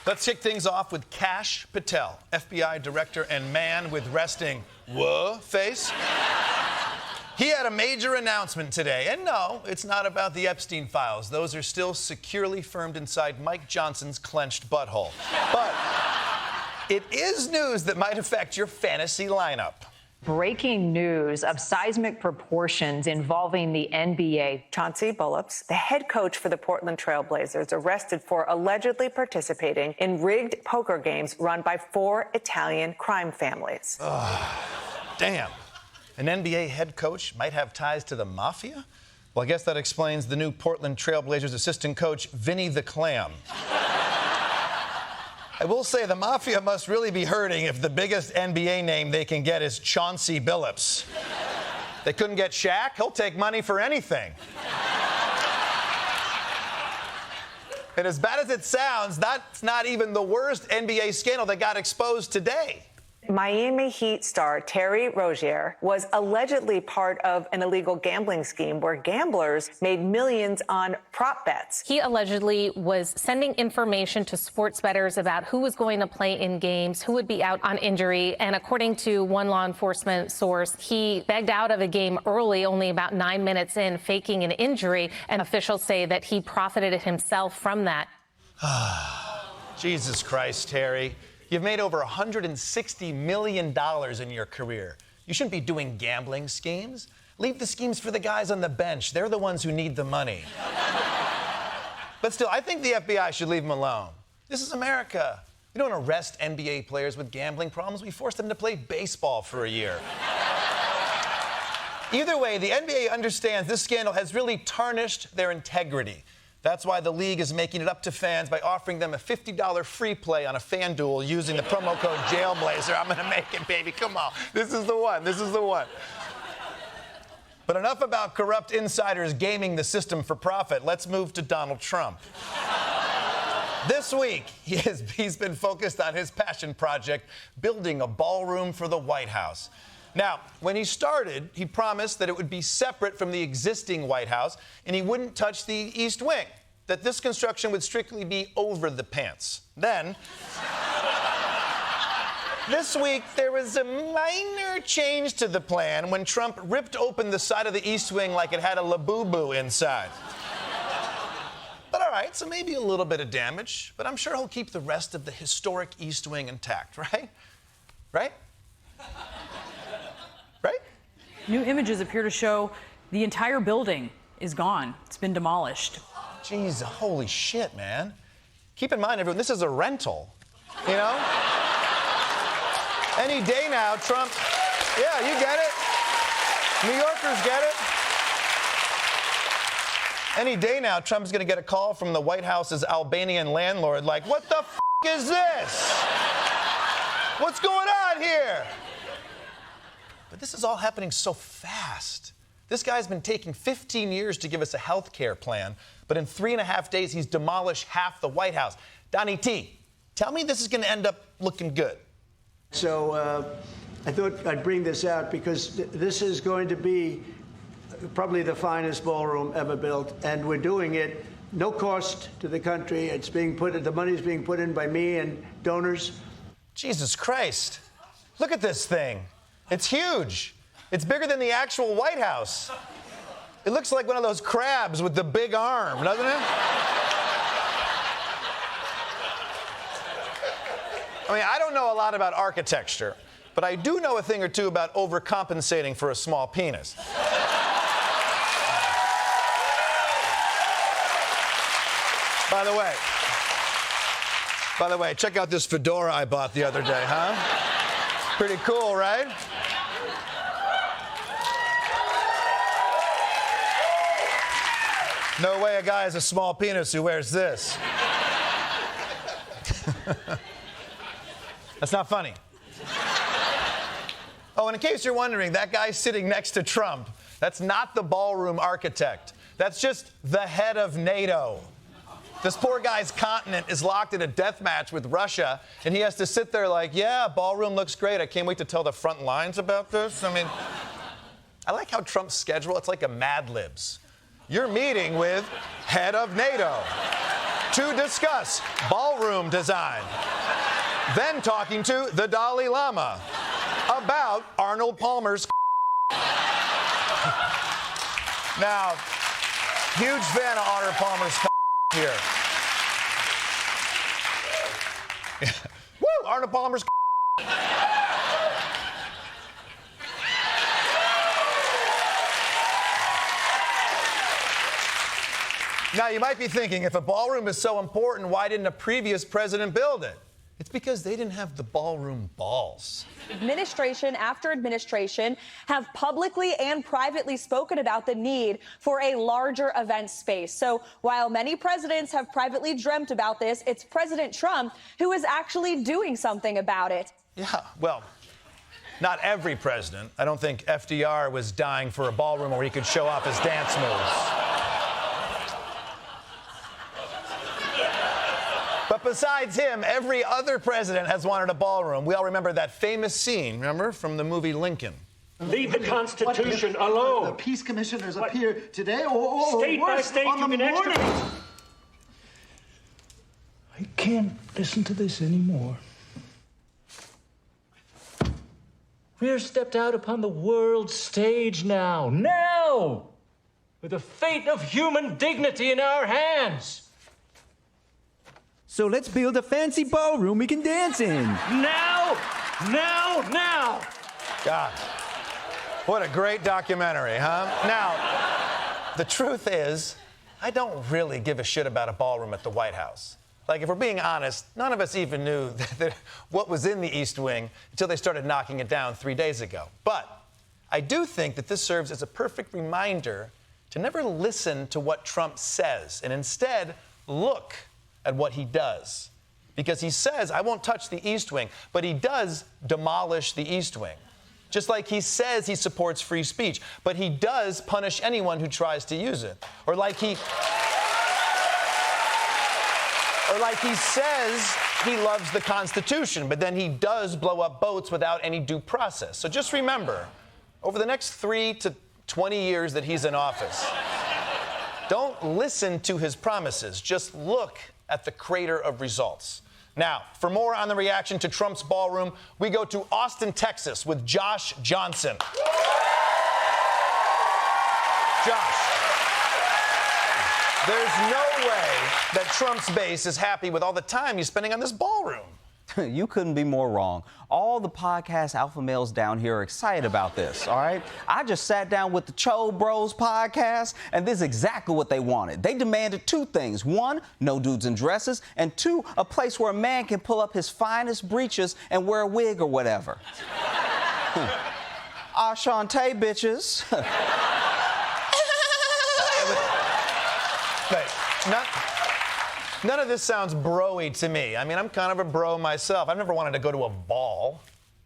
Let's kick things off with Kash Patel, FBI director and man with resting face. He had a major announcement today. And no, it's not about the Epstein files. Those are still securely firmed inside Mike Johnson's clenched butthole. But it is news that might affect your fantasy lineup. Breaking news of seismic proportions involving the NBA. Chauncey Billups, the head coach for the Portland Trail Blazers, arrested for allegedly participating in rigged poker games run by 4 Italian crime families. Damn. An NBA head coach might have ties to the mafia? Well, I guess that explains the new Portland Trail Blazers assistant coach, Vinny the Clam. I will say the mafia must really be hurting if the biggest NBA name they can get is Chauncey Billups. They couldn't get Shaq? He'll take money for anything. And as bad as it sounds, that's not even the worst NBA scandal that got exposed today. Miami Heat star Terry Rozier was allegedly part of an illegal gambling scheme where gamblers made millions on prop bets. He allegedly was sending information to sports bettors about who was going to play in games, who would be out on injury. And according to one law enforcement source, he begged out of a game early, only about 9 minutes in, faking an injury. And officials say that he profited himself from that. Jesus Christ, Terry. You've made over $160 million in your career. You shouldn't be doing gambling schemes. Leave the schemes for the guys on the bench. They're the ones who need the money. But still, I think the FBI should leave him alone. This is America. We don't arrest NBA players with gambling problems. We force them to play baseball for a year. Either way, the NBA understands this scandal has really tarnished their integrity. That's why the league is making it up to fans by offering them a $50 free play on a FanDuel using the promo code Jailblazer. I'm going to make it, baby. Come on. This is the one. This is the one. But enough about corrupt insiders gaming the system for profit. Let's move to Donald Trump. This week, he's been focused on his passion project, building a ballroom for the White House. Now, when he started, he promised that it would be separate from the existing White House and he wouldn't touch the East Wing, that this construction would strictly be over the pants. Then, this week, there was a minor change to the plan when Trump ripped open the side of the East Wing like it had a Labubu inside. But all right, so maybe a little bit of damage, but I'm sure he'll keep the rest of the historic East Wing intact, right? Right? Right? New images appear to show the entire building is gone. It's been demolished. Jeez, holy shit, man. Keep in mind, everyone, this is a rental, you know? Any day now, Trump, yeah, you get it. New Yorkers get it. Any day now, Trump's gonna get a call from the White House's Albanian landlord like, what the f*** is this? What's going on here? But this is all happening so fast. This guy's been taking 15 years to give us a health care plan, but in 3.5 days, he's demolished half the White House. Donnie T, tell me this is going to end up looking good. So I thought I'd bring this out because this is going to be probably the finest ballroom ever built, and we're doing it no cost to the country. It's being the money's being put in by me and donors. Jesus Christ. Look at this thing. It's huge. It's bigger than the actual White House. It looks like one of those crabs with the big arm, doesn't it? I mean, I don't know a lot about architecture, but I do know a thing or two about overcompensating for a small penis. By the way, check out this fedora I bought the other day, huh? Pretty cool, right? No way a guy has a small penis who wears this. That's not funny. Oh, and in case you're wondering, that guy sitting next to Trump, that's not the ballroom architect. That's just the head of NATO. This poor guy's continent is locked in a death match with Russia, and he has to sit there like, yeah, ballroom looks great. I can't wait to tell the front lines about this. I mean, I like how Trump's schedule, it's like a Mad Libs. You're meeting with head of NATO. to discuss ballroom design. Then talking to the Dalai Lama about Arnold Palmer's Now, huge fan of Arnold Palmer's here. Woo! Arnold Palmer's Now, you might be thinking, if a ballroom is so important, why didn't a previous president build it? It's because they didn't have the ballroom balls. Administration after administration have publicly and privately spoken about the need for a larger event space. So while many presidents have privately dreamt about this, it's President Trump who is actually doing something about it. Yeah, well, not every president. I don't think FDR was dying for a ballroom where he could show off his dance moves. But besides him, every other president has wanted a ballroom. We all remember that famous scene, remember, from the movie Lincoln. Leave the Constitution alone. The peace commissioners appear today or state by worse, state, on the morning. I can't listen to this anymore. We're stepped out upon the world stage now, with the fate of human dignity in our hands. So let's build a fancy ballroom we can dance in. Now! God, what a great documentary, huh? Now, the truth is, I don't really give a shit about a ballroom at the White House. Like, if we're being honest, none of us even knew what was in the East Wing until they started knocking it down 3 days ago. But I do think that this serves as a perfect reminder to never listen to what Trump says and instead look at what he does. Because he says, I won't touch the East Wing, but he does demolish the East Wing. Just like he says he supports free speech, but he does punish anyone who tries to use it. Or like he says he loves the Constitution, but then he does blow up boats without any due process. So just remember, over the next 3 to 20 years that he's in office, don't listen to his promises, just look at the crater of results. Now, for more on the reaction to Trump's ballroom, we go to Austin, Texas with Josh Johnson. Josh, there's no way that Trump's base is happy with all the time he's spending on this ballroom. You couldn't be more wrong. All the podcast alpha males down here are excited about this, all right? I just sat down with the Cho Bros podcast, and this is exactly what they wanted. They demanded 2 things. 1, no dudes in dresses, and 2, a place where a man can pull up his finest breeches and wear a wig or whatever. Ashante, bitches. None of this sounds bro-y to me. I mean, I'm kind of a bro myself. I've never wanted to go to a ball.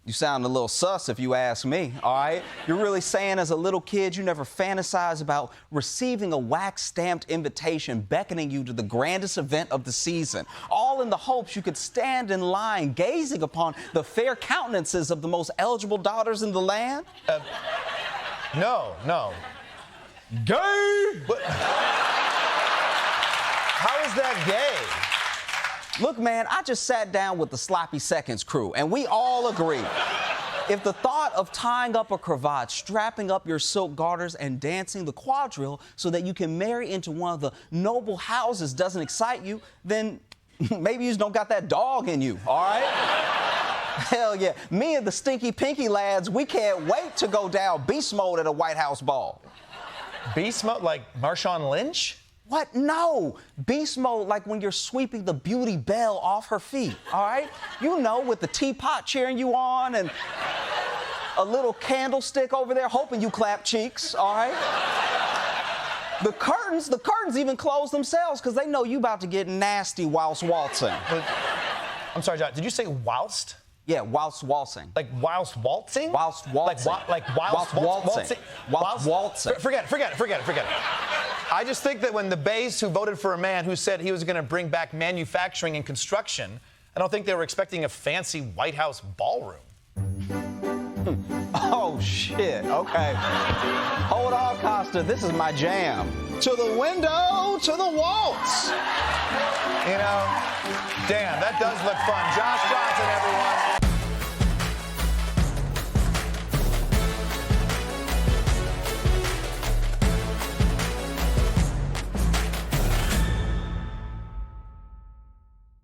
You sound a little sus if you ask me, all right? You're really saying as a little kid you never fantasized about receiving a wax-stamped invitation beckoning you to the grandest event of the season, all in the hopes you could stand in line gazing upon the fair countenances of the most eligible daughters in the land? No. Gay! How is that gay? Look, man, I just sat down with the Sloppy Seconds crew, and we all agree. If the thought of tying up a cravat, strapping up your silk garters, and dancing the quadrille so that you can marry into one of the noble houses doesn't excite you, then maybe you just don't got that dog in you, all right? Hell yeah. Me and the Stinky Pinky lads, we can't wait to go down beast mode at a White House ball. Beast mode? Like Marshawn Lynch? What? No. Beast mode, like when you're sweeping the beauty belle off her feet, all right? You know, with the teapot cheering you on and a little candlestick over there hoping you clap cheeks, all right? The curtains even close themselves because they know you about to get nasty whilst waltzing. I'm sorry, John, did you say whilst? Yeah, whilst waltzing. Like whilst waltzing? Whilst waltzing. Like whilst waltzing. Whilst waltzing. Forget it. I just think that when the base who voted for a man who said he was going to bring back manufacturing and construction, I don't think they were expecting a fancy White House ballroom. Oh, shit. Okay. Hold on, Kosta. This is my jam. to the window, to the waltz. You know, damn, that does look fun. Josh Johnson, everyone.